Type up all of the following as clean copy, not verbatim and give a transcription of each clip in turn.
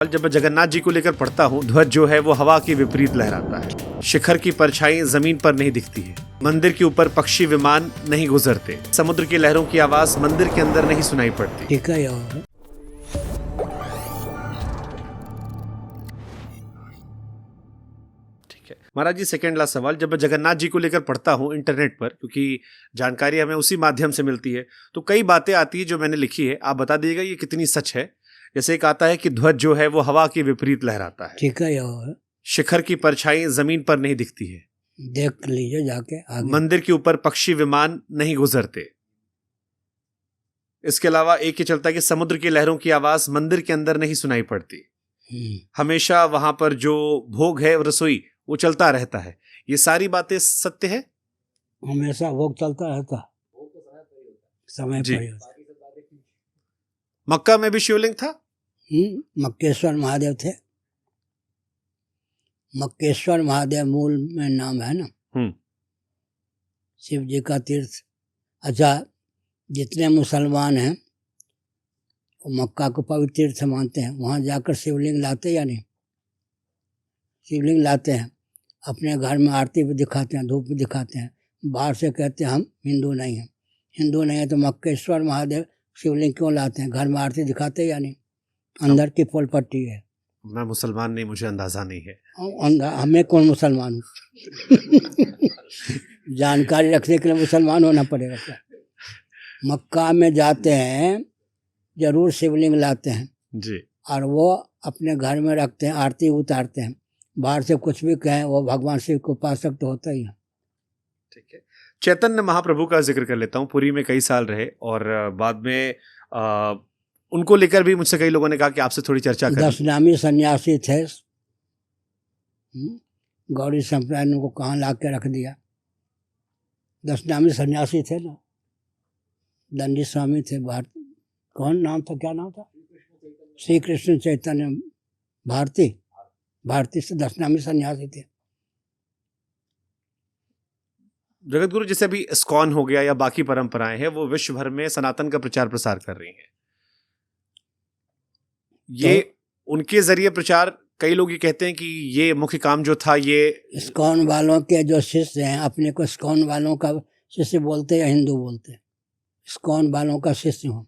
जब मैं जगन्नाथ जी को लेकर पढ़ता हूँ, ध्वज जो है वो हवा के विपरीत लहराता है। शिखर की परछाई जमीन पर नहीं दिखती है। मंदिर के ऊपर पक्षी विमान नहीं गुजरते। समुद्र की लहरों की आवाज मंदिर के अंदर नहीं सुनाई पड़ती। ठीक है यार। ठीक है महाराज जी, सेकेंड लास्ट सवाल। जब मैं जगन्नाथ जी को लेकर पढ़ता हूँ इंटरनेट पर, क्योंकि जानकारी हमें उसी माध्यम से मिलती है, तो कई बातें आती है जो मैंने लिखी है, आप बता दीजिएगा ये कितनी सच है। जैसे एक आता है कि ध्वज जो है वो हवा के विपरीत लहराता है। ठीक है यार, शिखर की परछाई जमीन पर नहीं दिखती है। देख लीजिए जाके आगे। मंदिर के ऊपर पक्षी विमान नहीं गुजरते। इसके अलावा एक ये चलता है कि समुद्र की लहरों की आवाज मंदिर के अंदर नहीं सुनाई पड़ती। हमेशा वहां पर जो भोग है रसोई वो चलता रहता है। ये सारी बातें सत्य है? हमेशा भोग चलता रहता, समय जी। पर ही होता। मक्का में भी शिवलिंग था? मक्केश्वर महादेव थे। मक्केश्वर महादेव मूल में नाम है ना, शिव जी का तीर्थ। अच्छा, जितने मुसलमान हैं वो मक्का को पवित्र तीर्थ मानते हैं। वहाँ जाकर शिवलिंग लाते या नहीं? शिवलिंग लाते हैं, अपने घर में आरती भी दिखाते हैं, धूप भी दिखाते हैं। बाहर से कहते हैं हम हिंदू नहीं हैं। हिंदू नहीं है तो मक्केश्वर महादेव शिवलिंग क्यों लाते हैं? घर में आरती दिखाते या नहीं? अंदर की फूल पट्टी है। मैं मुसलमान नहीं, मुझे अंदाजा नहीं है। हमें कौन मुसलमान हूँ? जानकारी रखने के लिए मुसलमान होना पड़ेगा क्या? मक्का में जाते हैं, जरूर शिवलिंग लाते हैं जी। और वो अपने घर में रखते हैं, आरती उतारते हैं। बाहर से कुछ भी कहें, वो भगवान शिव को उपासक तो होता ही है। ठीक है, चैतन्य महाप्रभु का जिक्र कर लेता हूँ। पुरी में कई साल रहे और बाद में उनको लेकर भी मुझसे कई लोगों ने कहा कि आपसे थोड़ी चर्चा करें। 10 नामी सन्यासी थे। गौड़ी संप्रदाय ने उनको कहाँ ला के रख दिया? 10 नामी सन्यासी थे ना, दंडी स्वामी थे। कौन नाम था, क्या नाम था? श्री कृष्ण चैतन्य भारती से 10 नामी सन्यासी थे। जगत गुरु, जैसे अभी इस्कॉन हो गया या बाकी परंपराएं हैं, वो विश्व भर में सनातन का प्रचार प्रसार कर रही हैं। ये उनके जरिए प्रचार, कई लोग ये कहते हैं कि ये मुख्य काम जो था ये इस्कॉन वालों के जो शिष्य हैं, अपने को इस्कॉन वालों का शिष्य बोलते या हिंदू बोलते? इस्कॉन वालों का शिष्य हूँ।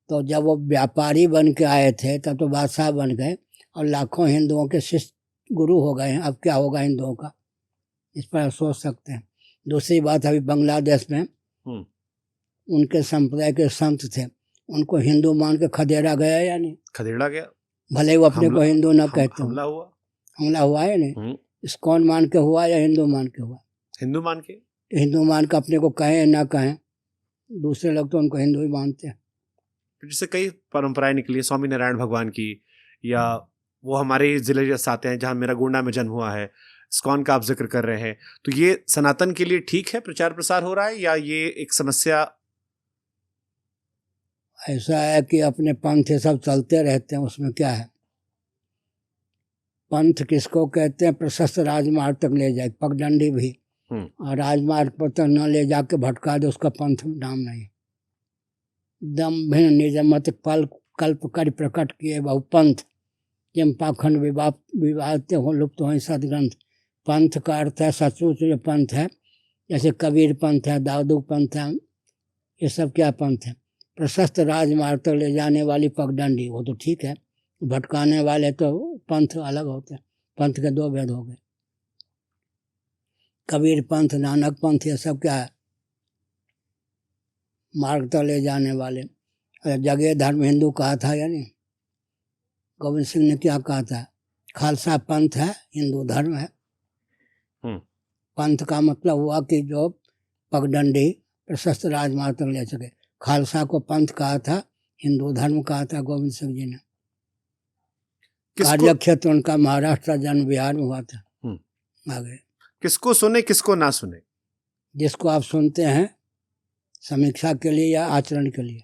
तो जब वो व्यापारी बन के आए थे तब तो बादशाह बन गए और लाखों हिंदुओं के शिष्य गुरु हो गए हैं। अब क्या होगा हिंदुओं का, इस पर आप सोच सकते हैं। दूसरी बात, अभी बांग्लादेश में उनके संप्रदाय के संत थे, उनको हिंदू मान के खदेड़ा गया या नहीं? खदेड़ा गया, भले वो अपने को हिंदू ना कहते हो। हमला हुआ है नहीं? इस्कॉन मान के हुआ या हिंदू मान के हुआ? हिंदू मान के। तो हिंदू मान के अपने को कहें ना कहें, दूसरे लोग तो उनको हिंदू ही मानते हैं। जिससे कई परंपराएं निकली, स्वामी नारायण भगवान की, या वो हमारे जिले से आते हैं जहाँ मेरा गोंडा में जन्म हुआ है। इस्कॉन का आप जिक्र कर रहे हैं, तो ये सनातन के लिए ठीक है प्रचार प्रसार हो रहा है या ये एक समस्या? ऐसा है कि अपने पंथ ये सब चलते रहते हैं, उसमें क्या है? पंथ किसको कहते हैं? प्रशस्त राजमार्ग तक ले जाए, पगडंडी भी, और राजमार्ग पर तक न ले जाके भटका दे, उसका पंथ नाम नहीं। दम भिन्न निज मत कल्प कर प्रकट किए बहु पंथ, जिम पाखंड विवाद हो लुप्त हो सदग्रंथ। पंथ का अर्थ है सचमुच जो पंथ है, जैसे कबीर पंथ है, दाऊद पंथ है, ये सब क्या पंथ है? प्रशस्त राजमार्ग तक ले जाने वाली पगडंडी, वो तो ठीक है। भटकाने वाले तो पंथ अलग होते हैं। पंथ के 2 भेद हो गए, कबीर पंथ, नानक पंथ, ये सब क्या है? मार्ग तक ले जाने वाले। जगह धर्म हिंदू कहा था या नहीं? गोविंद सिंह ने क्या कहा था? खालसा पंथ है, हिंदू धर्म है। पंथ का मतलब हुआ कि जो पगडंडी प्रशस्त राजमार्ग तक ले सके। खालसा को पंथ कहा था, हिंदू धर्म कहा था गोविंद सिंह जी ने। कार्य क्षेत्र उनका महाराष्ट्र, जन्म बिहार में हुआ था। आगे किसको सुने किसको ना सुने? जिसको आप सुनते हैं समीक्षा के लिए या आचरण के लिए?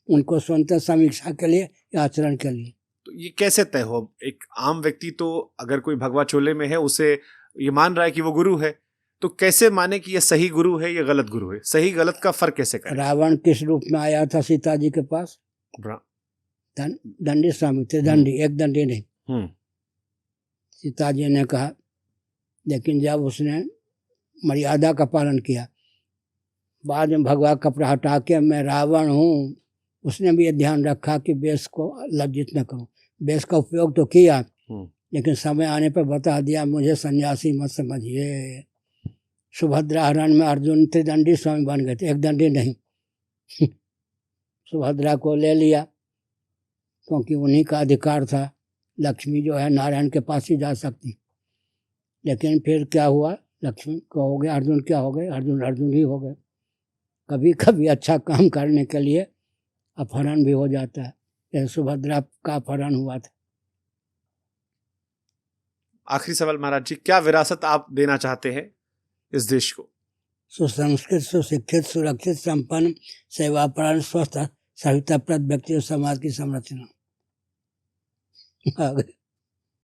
उनको सुनते हैं समीक्षा के लिए या आचरण के लिए? तो ये कैसे तय हो? एक आम व्यक्ति तो अगर कोई भगवा चोले में है, उसे ये मान रहा है कि वो गुरु है, तो कैसे माने कि ये सही गुरु है या गलत गुरु है? सही गलत का फर्क कैसे करें? रावण किस रूप में आया था सीता जी के पास? दंडी स्वामी थे, दंडी, एक दंडी नहीं। सीता जी ने कहा, लेकिन जब उसने मर्यादा का पालन किया, बाद में भगवा कपड़ा हटा के मैं रावण हूँ, उसने भी ये ध्यान रखा कि वेश को लज्जित न करूँ। वेश का उपयोग तो किया, लेकिन समय आने पर बता दिया मुझे सन्यासी मत समझिए। सुभद्रा हरण में अर्जुन त्रिदंडी स्वामी बन गए थे, एक दंडी नहीं। सुभद्रा को ले लिया क्योंकि उन्हीं का अधिकार था, लक्ष्मी जो है नारायण के पास ही जा सकती। लेकिन फिर क्या हुआ, लक्ष्मी को हो गया, अर्जुन क्या हो गए, अर्जुन ही हो गए। कभी कभी अच्छा काम करने के लिए अपहरण भी हो जाता है, जैसे सुभद्रा का अपहरण हुआ था। आखिरी सवाल महाराज जी, क्या विरासत आप देना चाहते हैं इस देश को? सुसंस्कृत, सुशिक्षित, सुरक्षित, संपन्न, सेवापरायण, स्वस्थ, सहिताप्रद व्यक्ति और समाज की संरचना।